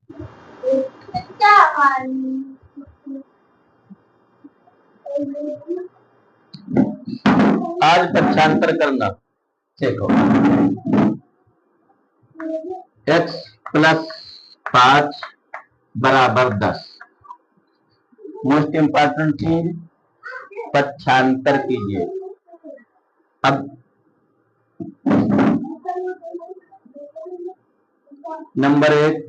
आज पक्षांतर करना देखो। x प्लस 5 बराबर 10। मोस्ट इंपॉर्टेंट चीज पक्षांतर कीजिए। अब नंबर 1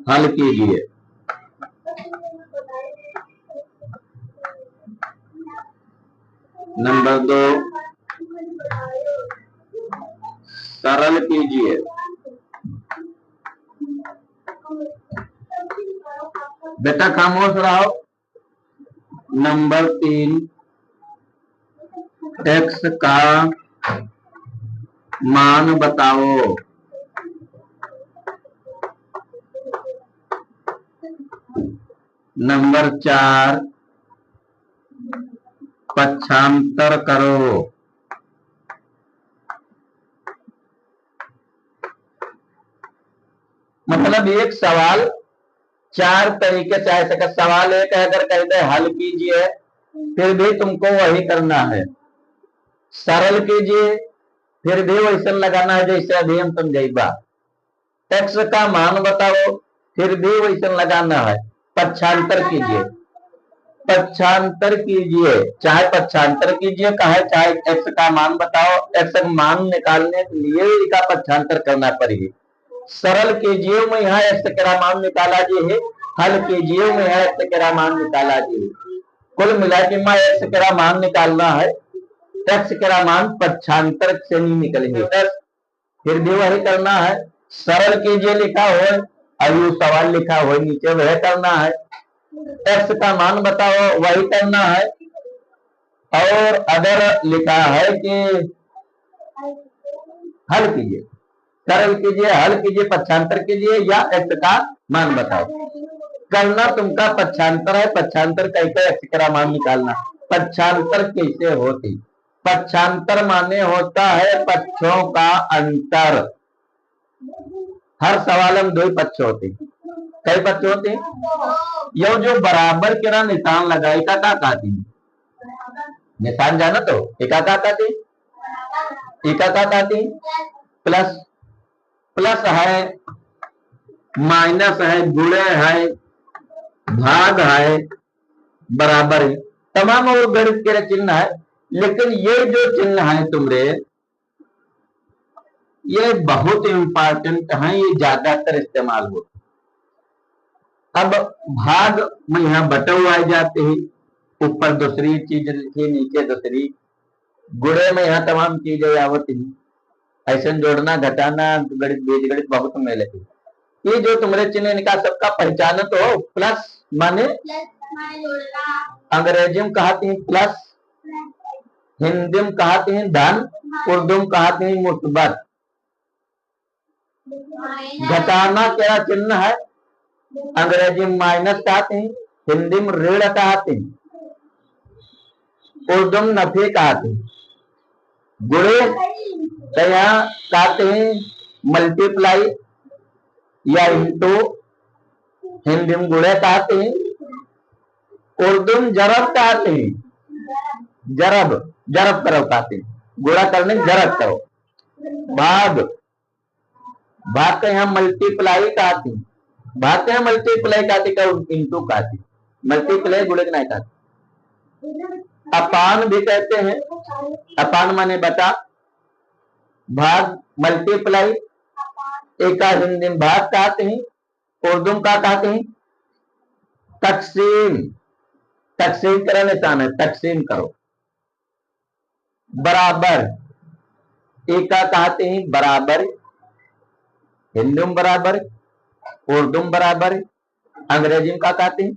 हल कीजिए। नंबर 2 सरल कीजिए। बेटा खामोश रहो। नंबर 3 x का मान बताओ। नंबर 4 पक्षांतर करो। मतलब एक सवाल 4 तरीके से आ सके। सवाल एक है, अगर कह दे हल कीजिए फिर भी तुमको वही करना है। सरल कीजिए फिर भी वैसे लगाना है जैसे अभी हम समझेगा। x का मान बताओ फिर भी वैसे लगाना है। पक्षांतर कीजिए, पक्षांतर कीजिए, चाहे पक्षांतर कीजिए चाहे x का मान बताओ। x का मान निकालने के लिए इसका पक्षांतर करना पड़ेगी। सरल कीजिए में यहाँ x का मान निकाला जी है। हल कीजिए में यहाँ x का मान निकाला जी है। कुल मिला के मैं x का मान निकालना है। x का मान पक्षांतर से नहीं निकलेंगे, फिर भी वही करना है। सरल कीजिए लिखा हो, अभी सवाल लिखा हो नीचे, वह करना है। x का मान बताओ, वही करना है। और अगर लिखा है कि हल कीजिए, सरल कीजिए, हल कीजिए, पक्षांतर कीजिए या x का मान बताओ, करना तुमका पक्षांतर है। पक्षांतर कैसे x का मान निकालना। पक्षांतर कैसे होती। पक्षांतर माने होता है पक्षों का अंतर। हर सवाल में 2 पक्ष होते। कई पक्ष होते। यो जो बराबर के निशान लगाए का कहती निशान जाना तो एका का कहती, एका का कहती प्लस, प्लस है, माइनस है, गुणे है, भाग है, बराबर है, तमाम और गणित के चिन्ह है। लेकिन ये जो चिन्ह है तुमरे, ये बहुत इंपॉर्टेंट है, ये ज्यादातर इस्तेमाल होता। अब भाग में यहाँ बटे हुए आ जाते हैं, ऊपर दूसरी चीज लिखी, नीचे दूसरी। गुणे में यहाँ तमाम चीजें आवती हैं। ऐसे जोड़ना घटाना गणित बीजगणित बहुत में लगी। ये जो तुम्हारे चिन्ह इनका सबका पहचान तो हो। प्लस माने अंग्रेजी में कहते हैं प्लस, हिंदी में कहते हैं धन, उर्दू में कहते हैं मुस्बत। घटाना क्या चिन्ह है, अंग्रेजी में माइनस कहते हैं, हिंदी में ऋण कहते हैं, उर्दू में नफे कहते हैं। गुणे तो यहाँ कहते हैं मल्टीप्लाई या इंटू, हिंदी में गुणे कहते हैं, उर्दू में जरब कहते हैं। जरब, जरब करो कहते हैं, गुणा करने जरब करो। भाग, भाग का यहाँ मल्टीप्लाई कहते हैं, भाग का यहाँ मल्टीप्लाई कहते का इंटू कहते, मल्टीप्लाई गुणे नहीं कहते। अपान भी कहते हैं, अपान माने बता, भाग मल्टीप्लाई, एक हिंदी में भाग कहते हैं, उर्दू का कहते हैं तकसीम। तकसीम करा निशान है, तकसीम करो। बराबर, एक का कहते हैं बराबर, हिंदी में बराबर, उर्दू में बराबर, अंग्रेजी में क्या कहते हैं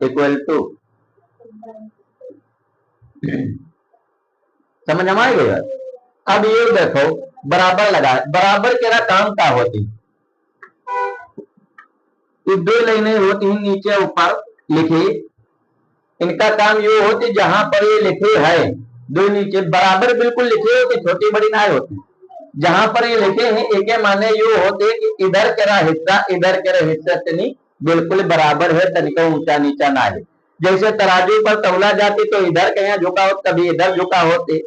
इक्वल टू। समझ में आ गया। अब ये देखो बराबर लगा, बराबर के काम क्या होती, ये 2 लाइनें होती हैं नीचे ऊपर लिखी, इनका काम ये होती जहां पर ये लिखे है दो नीचे बराबर बिल्कुल लिखे होते, छोटी बड़ी ना होती। जहां पर ये लिखे हैं एक माने ये होते कि इधर के हिस्सा इधर के हिस्सा तनी बिल्कुल बराबर है, तनिका ऊंचा नीचा ना है। जैसे तराजू पर तौला जाती तो इधर के यहाँ झुका हो कभी इधर झुका होते।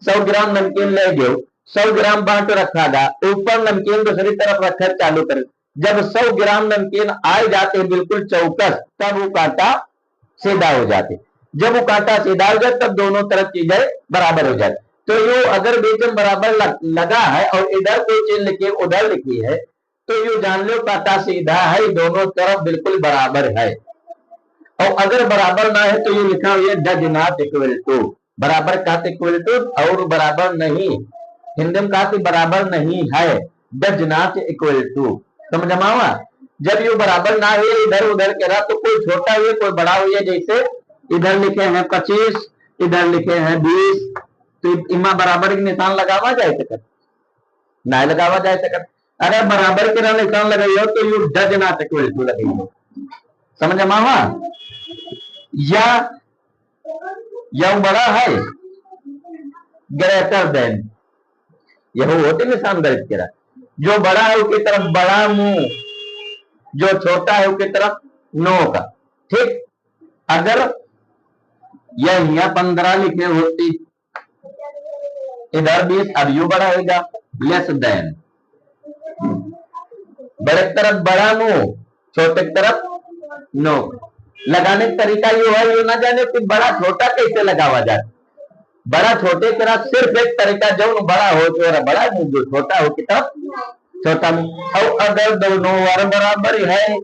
100 ग्राम नमकीन ले गयो, 100 ग्राम बांट रखा गा, ऊपर नमकीन दूसरी तरफ रखकर चालू कर। जब 100 ग्राम नमकीन आए जाते बिल्कुल चौकस, तब वो कांटा सीधा हो जाते। जब वो कांटा सीधा हो जाए तब दोनों तरफ चीजें बराबर हो जाए। तो यो अगर बीच में बराबर लगा है और इधर कोई चीज लिखी उधर लिखी है तो यो जान लो कांटा सीधा है, दोनों तरफ बिल्कुल बराबर है। और अगर बराबर ना है तो ये लिखा हुआ है डज नॉट इक्वल टू, बराबर का इक्वल टू और बराबर नहीं, हिंदी में कहा बराबर नहीं है, डज नॉट इक्वल टू। समझ मावा जब ये बराबर ना है इधर उधर के रहा तो कोई छोटा हुए कोई बड़ा हुए, जैसे इधर लिखे हैं 25 इधर लिखे हैं 20 तो इमा बराबर के निशान लगावा जाए सकत ना लगावा जाए सकत। अगर बराबर के निशान लगाइयो तो you does not equal to लगाइयो। समझ मावा या बड़ा है ग्रेटर देन यह होते निशान दर्ज करा, जो बड़ा है उसकी तरफ बड़ा मुंह, जो छोटा है उसकी तरफ नो का। ठीक, अगर यह 15 लिखे होती इधर 20, अब यू बड़ा होगा लेस देन, बड़े तरफ बड़ा मुंह छोटे तरफ नो। लगाने का तरीका यो है, यो ना जाने कि बड़ा छोटा कैसे लगावा जाए। बड़ा छोटे तरफ सिर्फ एक तरीका, जो बड़ा हो तो बड़ा मुंह, जो छोटा हो की तरफ छोटा मुंह। और अगर दोनों वर बराबर है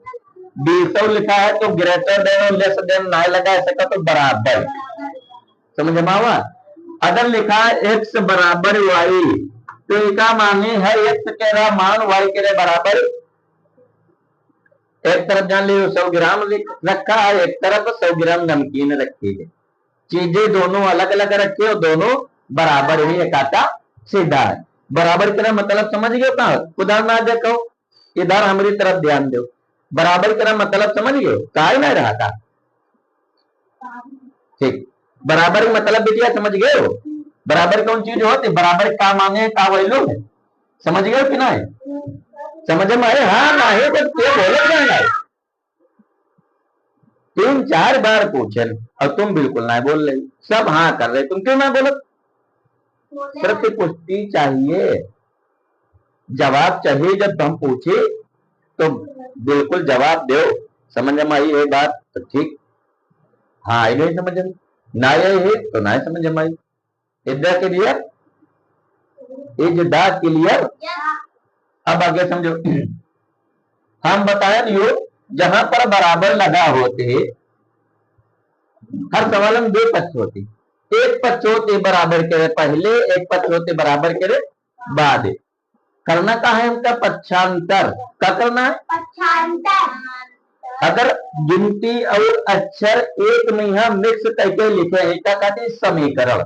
20 लिखा है तो ग्रेटर देन और लेस देन ना लगा सका तो बराबर। समझ मावा अगर लिखा है एक्स बराबर वाई तो इसका माने है एक्स के मान वाई के बराबर। एक तरफ जान लीजिए 100 ग्राम रखा है, एक तरफ 100 ग्राम नमकीन रखी है, चीजें दोनों अलग अलग रखी और दोनों बराबर ही, एक आटा सीधा है। बराबर का मतलब समझ गए कहा उदाहरण देखो, इधर हमारी तरफ ध्यान दो, बराबर का मतलब समझ गए कहा ना रहा था। ठीक, बराबर मतलब बिटिया समझ गए हो, बराबर कौन चीज होती, बराबर का मांगे का वही लोग है। समझ गए कि ना है, समझ में आए? हाँ ना है तो बोलो ना, 3-4 बार पूछे और तुम बिल्कुल ना बोल रही, सब हाँ कर रहे, तुम क्यों ना बोलो? प्रतिपुष्टि चाहिए, जवाब चाहिए। जब हम पूछे तो बिल्कुल जवाब दो। समझ में आई ये बात तो ठीक, हाँ नहीं समझ में ना है तो ना समझ में आई। इधर क्लियर, इजदा क्लियर। अब आगे समझो, हम बताए नहीं जहां पर बराबर लगा होते हर सवाल में 2 पक्ष होते, एक पक्ष होते बराबर के पहले, एक पक्ष होते बराबर के बाद। करना का है उनका पक्षांतर, क्या करना है पक्षांतर। अगर गिनती और अक्षर एक में यहां मिक्स करके लिखे हैं क्या कहते समीकरण,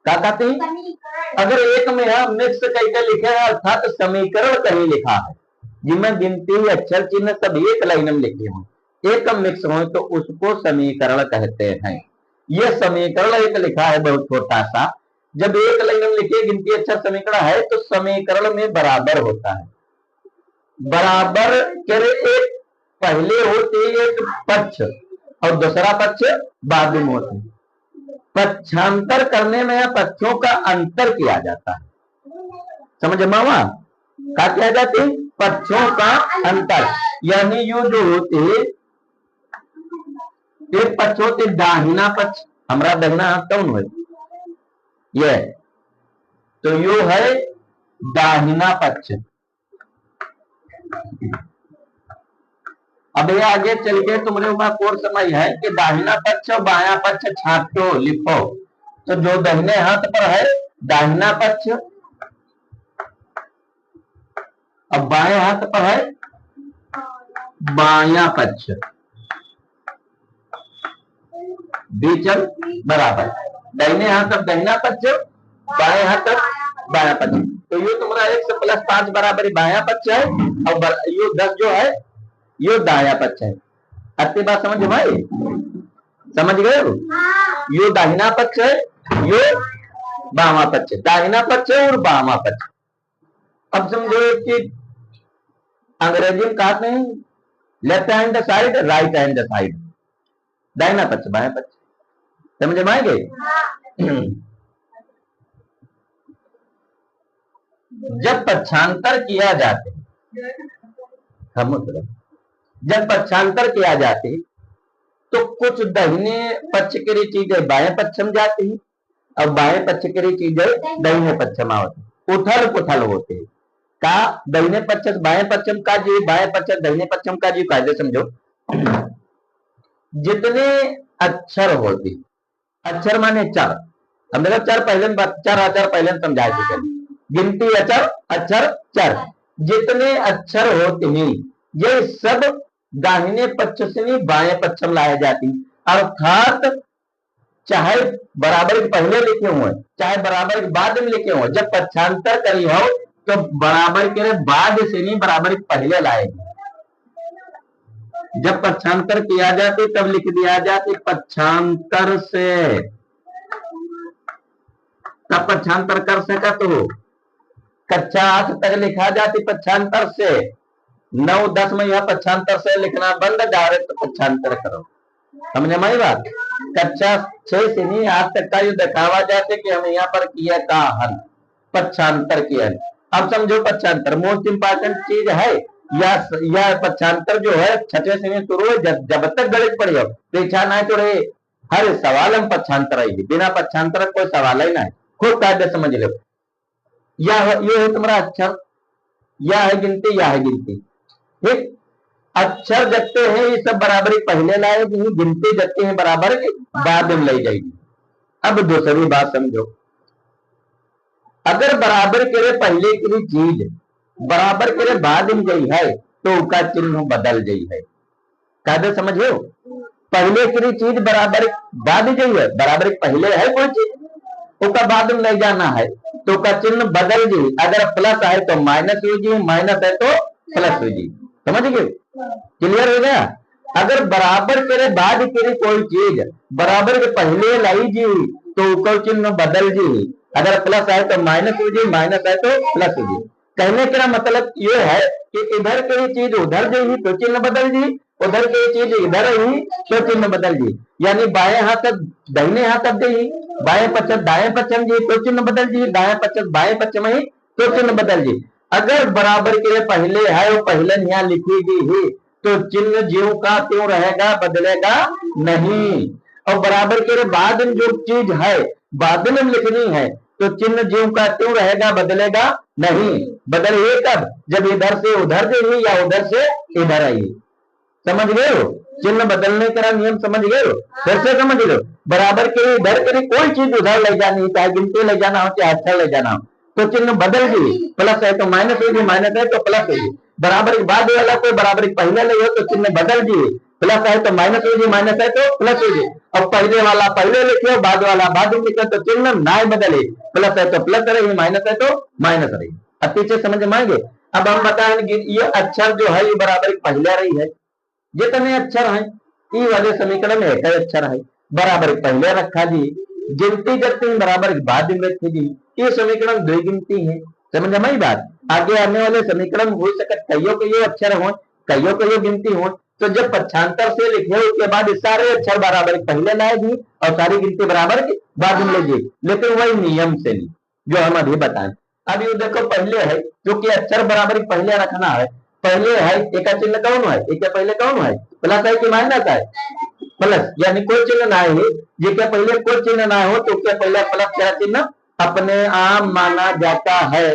क्या कहते हैं? अगर एक में यहां मिक्स करके लिखे हैं अर्थात समीकरण कहीं लिखा है जिनमें गिनती अक्षर चिन्ह सब एक लाइन में लिखे हों, एक मिक्स हो तो उसको समीकरण कहते हैं। ये समीकरण एक लिखा है बहुत छोटा सा, जब एक लाइन में लिखे गिनती अक्षर समीकरण है तो समीकरण में बराबर होता है। बराबर के एक पहले होते एक पक्ष और दूसरा पक्ष बाद में होते, पक्षांतर करने में पक्षों का अंतर किया जाता है। समझ मावा क्या किया जाते है? पक्षों का अंतर, यानी यू जो होते एक पक्ष होते दाहिना पक्ष, हमारा दाहिना हाथ कौन है ये, तो यो है दाहिना पक्ष। अब ये आगे चल के तुम्हारे ऊपर कोर्स समय है कि दाहिना पक्ष और बायां पक्ष छांटो लिखो, तो जो दाहिने हाथ पर है दाहिना पक्ष अब बाएं हाथ पर है बायां पक्ष, बीच बराबर, दाहिने हाथ अब दाहिना पक्ष, बाएं हाथ बायां पक्ष। तो ये तुम्हारा 1 + 5 बराबर बायां पक्ष है और ये 10 जो है ये दायां पक्ष है। अच्छी बात समझ भाई, समझ गए हो? यो दाहिना पक्ष है, यो बामा पक्ष है, दाहिना पक्ष है और बामा पक्ष। अब समझो एक चीज अंग्रेजी में कहते हैं left hand side, right hand side, दाहिना पक्ष बाएं पक्ष, समझ में आएंगे? जब पक्षांतर किया जाते जब पक्षांतर किया जाते तो कुछ दाहिने पक्ष की चीजें बाएं पक्ष में जाती है और बाएं पक्ष की चीजें दाहिने पक्ष में होती, उथल पुथल होते हैं। का दाहिने पक्ष बाएं पक्षम का जी, बाएं पक्ष दाहिने पक्षम का जी। कायदे समझो, जितने अक्षर होते, अक्षर माने चार, हम देखो चार पहले चार आचार पहले समझाए थे, गिनती अक्षर अक्षर चार, जितने अक्षर होते हैं ये सब दाहिने पक्ष से ही बाएं पक्ष में लाए जाती, अर्थात चाहे बराबर के पहले लिखे हुए चाहे बराबर के बाद में लिखे हुए, जब पक्षांतर करी हो तो बराबर के बाद से नहीं बराबर के पहले लाएगी। जब पक्षांतर किया जाते तब लिख दिया जाते पक्षांतर से, तब पक्षांतर कर सका तो कक्षा 8 तक लिखा जाती पक्षांतर से, 9-10 में यह पक्षांतर से लिखना बंद, डायरेक्ट पक्षांतर करो। समझे मेरी बात? कक्षा 6 से नहीं 8 तक का ये दिखावा जाते कि हम यहाँ पर किया का हल, पक्षांतर किया। अब समझो पक्षांतर मोस्ट इंपॉर्टेंट चीज है, यह पक्षांतर जो है 6वें से शुरू है, जब तक गणित पढ़े हो तो इच्छा ना तो रहे हर सवाल में पक्षांतर आएगी, बिना पक्षांतर कोई सवाल ही ना है। खूब कायदे समझ लो, यह ये है तुम्हारा अक्षर, यह है गिनती, यह है गिनती। ठीक, अक्षर जगते हैं ये सब बराबरी पहले लाएगी, गिनती जगते हैं बराबर बाद में लाई जाएगी। अब दूसरी बात समझो, अगर बराबर के पहले की चीज बराबर के बाद में गई है तो उसका चिन्ह बदल गई है। कायदे समझो, पहले की चीज बराबर बाद गई है, बराबर पहले है कोई चीज उसका बाद में ले जाना है तो उसका चिन्ह बदल गई। अगर प्लस है तो माइनस हो जी, माइनस है तो प्लस हो जी। समझ गए? क्लियर हो गया? अगर बराबर के बाद के कोई चीज बराबर के पहले लाई जी तो उसका चिन्ह बदल जी, अगर प्लस है तो माइनस हो जी, माइनस है तो प्लस हो जी। कहने का मतलब ये है कि इधर की चीज उधर जी तो चिन्ह बदल जी, उधर की चीज इधर ही तो चिन्ह बदल जी। यानी बाएं हाथ दाहिने हाथ अब जी, बाएं पक्ष दाएं पक्ष जी तो चिन्ह बदल जी, दाएं पक्ष बाएं पक्ष में ही तो चिन्ह बदल जी। अगर बराबर के पहले है वो पहले यहाँ लिखेगी ही तो चिन्ह ज्यों का त्यों रहेगा, बदलेगा नहीं। और बराबर के बाद में जो चीज है बाद में लिखनी है तो चिन्ह ज्यों का त्यों रहेगा, बदलेगा नहीं। बदलिए कब? जब इधर से उधर जाइए या उधर से इधर आइए। समझ गए हो? चिन्ह बदलने का नियम समझ गए हो? फिर से समझ लो, बराबर के इधर के कोई चीज उधर ले जानी, चाहे गिनती ले जाना हो चाहे अक्षर ले जाना हो तो चिन्ह बदल गई, प्लस है तो माइनस होगी, माइनस है तो प्लस होगी। बराबर के बाद वाला कोई बराबर पहले ले हो तो चिन्ह बदल गई, प्लस है तो माइनस होगी, माइनस है तो प्लस होगी। और पहले वाला पहले लिखे, बाद वाला बाद में लिखे तो चिन्ह ना बदले, प्लस है तो प्लस रहेगी, माइनस है तो माइनस रहेगी। अब पीछे समझ में आएंगे? अब हम बताएंगे ये अक्षर जो है ये बराबर पहले रही है, जितने अक्षर हैं ये वाले समीकरण में एक अक्षर है बराबर पहले रखा जी, गिनती करते हैं बराबर बाद में रखी जी। ये समीकरण दो गिनती है। समझ में बात? आगे आने वाले समीकरण हो सकता कईयों के ये अक्षर हो, कईयों के ये गिनती हो, तो जब पक्षांतर से लिखे उसके बाद सारे अक्षर बराबर पहले लाएगी और सारी गिनती बराबर बाद में लेगी, लेकिन वही नियम से नहीं जो हम अभी बताएं। अब ये देखो पहले है जो कि अक्षर बराबर पहले रखना है, पहले है एक चिन्ह कौन है, एक पहले कौन है, प्लस है कि माइनस है? प्लस, यानी कोई चिन्ह ना है, ये क्या पहले कोई चिन्ह ना हो तो क्या पहले प्लस क्या चिन्ह अपने आप माना जाता है।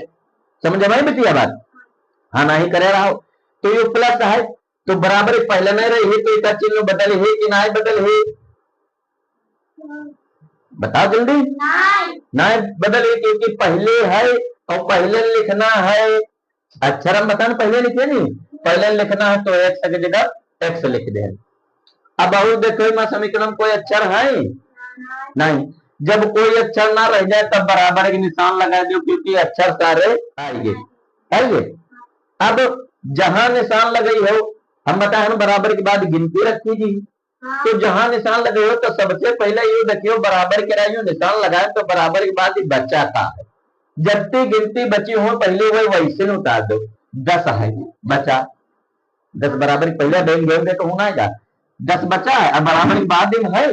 समझ में बिटिया बात? हाँ नहीं करे रहा हो तो ये प्लस है तो बराबर पहले नहीं रही तो इसका चिन्ह बदल है कि नहीं बदल है? बताओ जल्दी। नहीं बदल है क्योंकि पहले है और पहले लिखना है। अक्षर हम बताना पहले लिखे नहीं, पहले लिखना है तो एक्स की जगह एक्स लिख दे। अब और देखो मैं समीकरण कोई अक्षर है नहीं, जब कोई अक्षर ना रह जाए तब बराबर के निशान लगा दो क्योंकि अक्षर सारे आएंगे आएंगे। अब जहां निशान लगाई हो हम बताए हम बराबर के बाद गिनती रखी जी, तो जहां निशान लगे हो तो सबसे पहले ये देखियो बराबर के रहा निशान लगाए तो बराबर के बाद ही बच्चा का है। जितनी गिनती बची हो पहले वही वैसे उतार दो। 10 है बचा 10 बराबर पहले बैंक गए तो होना है 10 बचा है। अब बराबर के बाद दिन है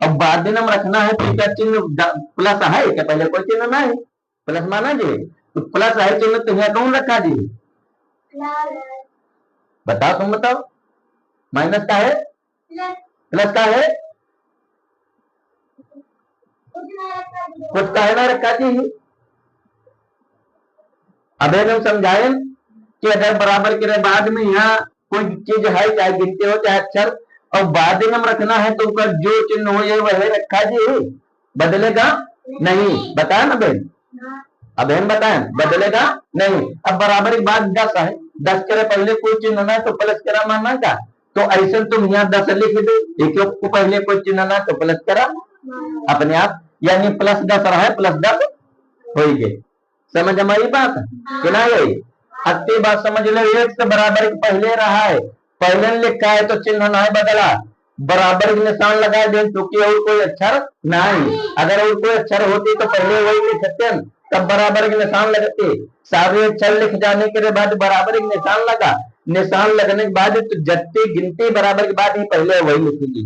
अब बाद दिन हम रखना है तो क्या चिन्ह प्लस है क्या पहले कोई चिन्ह ना है प्लस माना जी तो प्लस है चिन्ह तो यहाँ कौन रखा जी बताओ तुम बताओ माइनस का है प्लस का है कुछ का है ना रखा जी। अब हम समझाए कि अगर बराबर के बाद में यहाँ कोई चीज है चाहे गिनती हो चाहे अक्षर और बाद में हम रखना है तो उसका जो चिन्ह हो ये वह रखा जी बदलेगा नहीं बताया ना बहन अब हम बताएं बदलेगा नहीं। अब बराबर के बाद 10 है 10 के पहले कोई चिन्ह ना तो प्लस करा मानना का तो ऐसे तुम यहाँ 10 लिख दो एक को पहले कोई चिन्ह ना तो प्लस करा अपने आप यानी प्लस 10 रहा है प्लस 10 हो गए। समझ हमारी बात कि ना यही अति बात समझ लो एक से बराबर के पहले रहा है पहले लिखा है तो चिन्ह ना बदला बराबर के निशान लगा दे क्योंकि और कोई अक्षर नहीं अगर और कोई अक्षर होती तो पहले वही लिखते तब बराबर के निशान लगते सारे अक्षर लिख जाने के बाद बराबर के निशान लगा निशान लगने के बाद तो जत्ती गिनती बराबर के बाद ही पहले वही लिखेगी।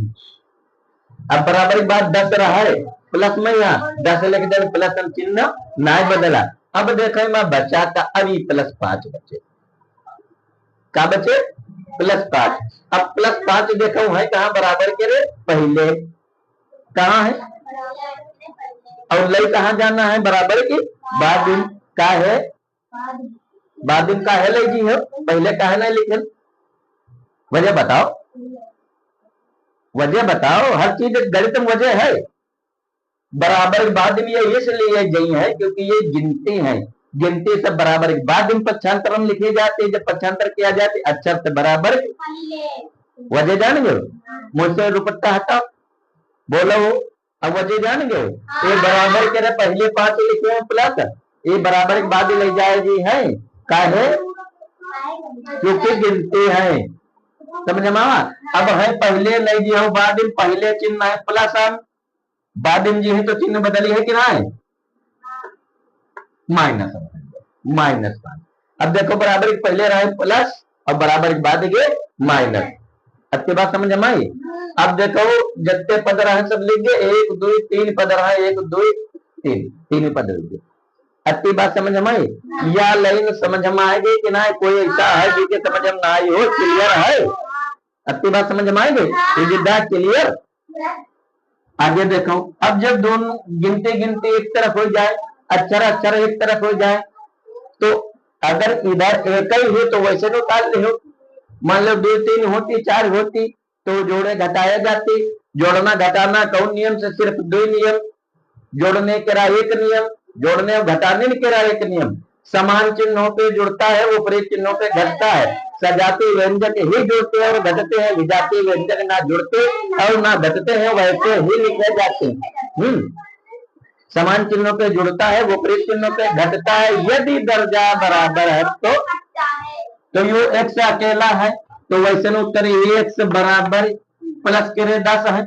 अब बराबर के बाद 10 रहा है प्लस में यहाँ 10 लिख दे प्लस हम चिन्ह नहीं बदला। अब देखे मैं बचा का अभी +5 बचे क्या बचे +5 अब +5 देखो है कहाँ बराबर के रे पहले कहाँ है और लई कहाँ जाना है बराबर की बाद दिन का है बाद दिन का है लई जी हो पहले का है ना लिखे वजह बताओ हर चीज गणित में वजह है बराबर बाद में ये इसलिए गई है क्योंकि ये गिनती है गिनती से बराबर बाद में पक्षांतर लिखे जाते जब पक्षांतर किया जाते अक्षर से बराबर वजह जान गए मुझसे दुपट्टा हटाओ बोलो अब वजह जान गए ये बराबर के पहले 5 लिखे हैं प्लस ये बराबर के बाद ले जाएगी है का है क्योंकि गिनती है समझ मामा। अब है पहले ले जी हो बाद में पहले चिन्ह है प्लस बाद में जी है तो चिन्ह बदली है कि ना है माइनस अब देखो बराबर के पहले रहे प्लस और बराबर के बाद गए माइनस अच्छी बात समझ में आई। अब देखो जितने पद रहे सब लिख गए 1 2 3 पद रहे 1 2 3 पद लिख गए अच्छी बात समझ में आई या लाइन समझ में आएगी कि ना कोई ऐसा है जिसके समझ में ना आई हो क्लियर है अच्छी बात समझ में आएगी क्लियर। आगे देखो अब जब दोनों गिनते एक तरफ हो जाए अक्षर एक तरफ हो जाए तो अगर इधर एक ही हो तो वैसे तो उतार ले हो मान लो 2 3 होती 4 होती तो जोड़े घटाए जाते जोड़ना घटाना कौन नियम से सिर्फ 2 नियम जोड़ने के रहा एक नियम जोड़ने और घटाने के रहा एक नियम समान चिन्हों पे जुड़ता है विपरीत चिन्हों पे घटता है सजाती व्यंजक ही जुड़ते हैं और घटते हैं विजातीय व्यंजक ना जुड़ते और ना घटते हैं वैसे ही लिखे जाते हैं। समान चिन्हों पे जुड़ता है विपरीत चिन्हों पे घटता है यदि दर्जा बराबर है तो यो x अकेला है तो वैसे न उत्तर x बराबर प्लस के 10 है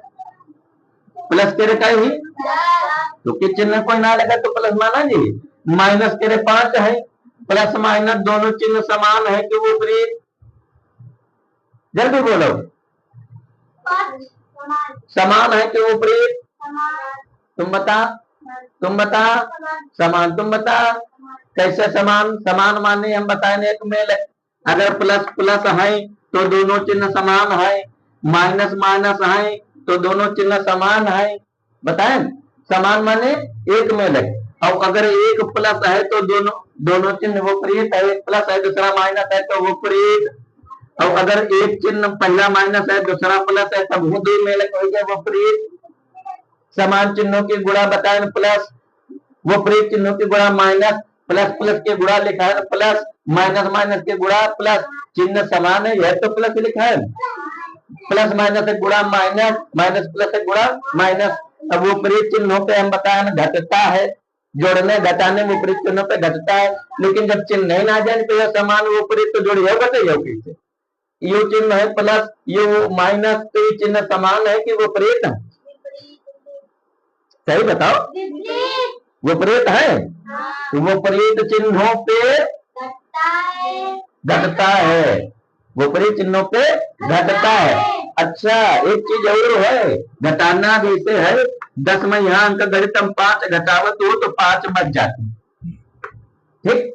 प्लस के का ही तो चिन्ह कोई ना लगा तो प्लस माना जी माइनस के 5 है प्लस माइनस दोनों चिन्ह समान है कि विपरीत जल्दी बोलो समान है कि विपरीत तुम बता समान तुम बता कैसे समान माने हम बताए एक मेल अगर प्लस प्लस है तो दोनों चिन्ह समान है माइनस है तो दोनों चिन्ह समान है बताएं समान माने एक मेल है और अगर एक प्लस है तो दोनों चिन्ह विपरीत है एक प्लस है दूसरा माइनस है तो विपरीत और अगर एक चिन्ह पहला माइनस है दूसरा प्लस है तब वो 2 मेल हो गया विपरीत। समान चिन्हों की गुणा बताए प्लस विपरीत चिन्हों की गुणा माइनस प्लस प्लस के गुणा लिखा है प्लस माइनस के गुणा प्लस चिन्ह समान है यह तो प्लस लिखा है प्लस माइनस गुणा माइनस प्लस गुणा माइनस। अब विपरीत चिन्हों पे हम बताए घटता है जोड़ने घटाने विपरीत चिन्हों पे घटता है लेकिन जब चिन्ह नहीं ना जाए तो यह समान विपरीत तो जोड़ी होगा तो कैसे यू चिन्ह है प्लस यू माइनस, तो ये चिन्ह समान है कि विपरीत है? सही बताओ, विपरीत है। विपरीत चिन्हों पे घटता है, विपरीत चिन्हों पे घटता है। अच्छा, एक चीज और है, घटाना भी इसे है। 10 में यहाँ अंक गणित हम 5 घटावत हो तो 5 बच जाते, ठीक।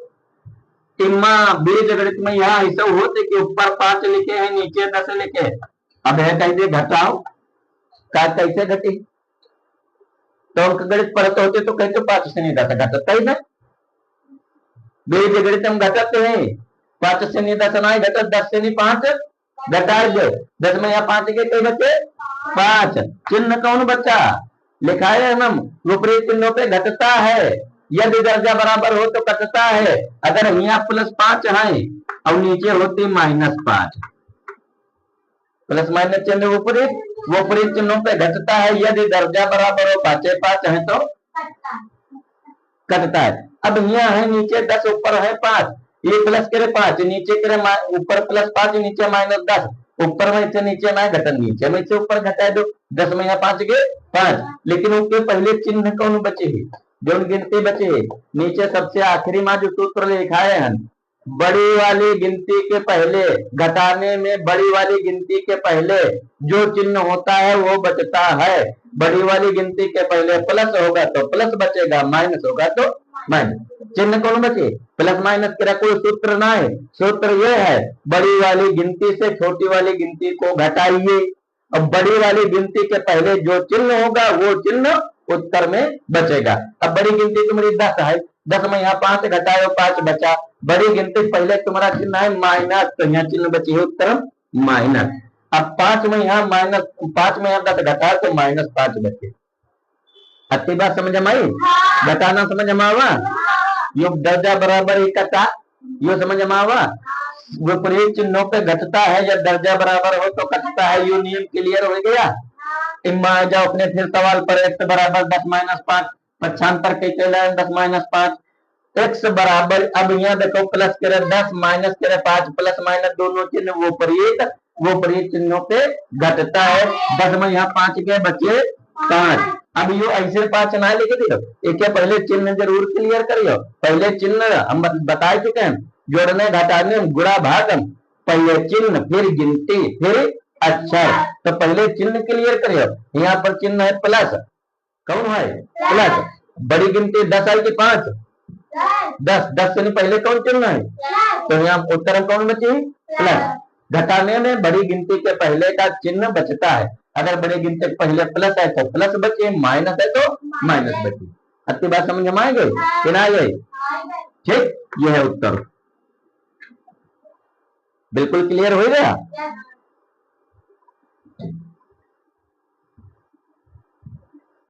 इमा बीज गणित में यहाँ ऐसा होते कि ऊपर 5 लिखे हैं, नीचे 10 लिखे। अब है कह दे घटाओ, का कैसे घटी? तो अंक गणित पढ़ते होते तो कहते 5 से नहीं घटता ही ना। बीज गणित हम घटाते हैं, 5 से नहीं 10 ना घटत, 10 से नहीं 5 घटा दो। 10 में यहाँ 5 के कई बचे? 5। चिन्ह कौन बचा? लिखा है हम विपरीत चिन्हों पे घटता है। यदि दर्जा बराबर हो तो घटता है। अगर यहाँ +5 है और नीचे होती -5, प्लस माइनस चिन्ह विपरीत चिन्हों पे घटता है। यदि दर्जा बराबर हो 5 है तो घटता है। अब यहाँ है नीचे 10, ऊपर है 5, ये प्लस करे 5, नीचे करे ऊपर +5, नीचे -10, ऊपर में से नीचे ना घटन, नीचे में से ऊपर घटा दो। 10 में यहाँ 5 के 5, लेकिन उसके पहले चिन्ह कौन बचे है? जो गिनती बचे है नीचे सबसे आखिरी में जो सूत्र लिखा है, बड़ी वाली गिनती के पहले घटाने में बड़ी वाली गिनती के पहले जो चिन्ह होता है वो बचता है। बड़ी वाली गिनती के पहले प्लस होगा तो प्लस बचेगा, माइनस होगा तो माइनस। चिन्ह कौन बचे? प्लस माइनस का कोई सूत्र ना है। सूत्र ये है, बड़ी वाली गिनती से छोटी वाली गिनती को घटाइए और बड़ी वाली गिनती के पहले जो चिन्ह होगा वो चिन्ह उत्तर में बचेगा। अब बड़ी गिनती तुम्हारी 10 है, 10 में यहाँ 5 घटाए 5 बचा। बड़ी गिनती पहले तुम्हारा चिन्ह है माइनस, तो यहाँ चिन्ह बची है उत्तर माइनस। अब 5 में यहाँ -5 में यहाँ 10 घटाए तो -5 बचे। अच्छी बात समझ में आई? घटाना समझ में आवा? यो दर्जा बराबर इकट्ठा, यो समझ में आवा? विपरीत चिन्हों पे घटता है, जब दर्जा बराबर हो तो घटता है। यो नियम क्लियर हो गया। इम्मा जाओ अपने फिर सवाल पर। x बराबर 10 - 5, पक्षांतर कैसे लाए? 10 - 5 x बराबर, अब यहाँ देखो प्लस करे 10 माइनस करे 5, प्लस माइनस दोनों चिन्ह विपरीत चिन्हों पे घटता है। 10 में यहाँ 5 के बचे 5। अब यो ऐसे 5 ना लिख दियो, एक पहले चिन्ह जरूर क्लियर करियो। पहले चिन्ह हम बता चुके हैं, जोड़ने घटाने गुणा भागम, पहले चिन्ह फिर गिनती फिर अक्षर। तो पहले चिन्ह क्लियर करियो। यहाँ पर चिन्ह है प्लस, कौन है? प्लस। बड़ी गिनती 10 है कि 5? 10 से पहले कौन चिन्ह है? तो यहाँ उत्तर कौन बची? प्लस। घटाने में बड़ी गिनती के पहले का चिन्ह बचता है। अगर बड़ी गिनती के पहले प्लस है तो प्लस बचे, माइनस है तो माइनस बची। अच्छी बात समझ में आ गई कि ना गई? ठीक, यह है उत्तर। बिल्कुल क्लियर हो गया।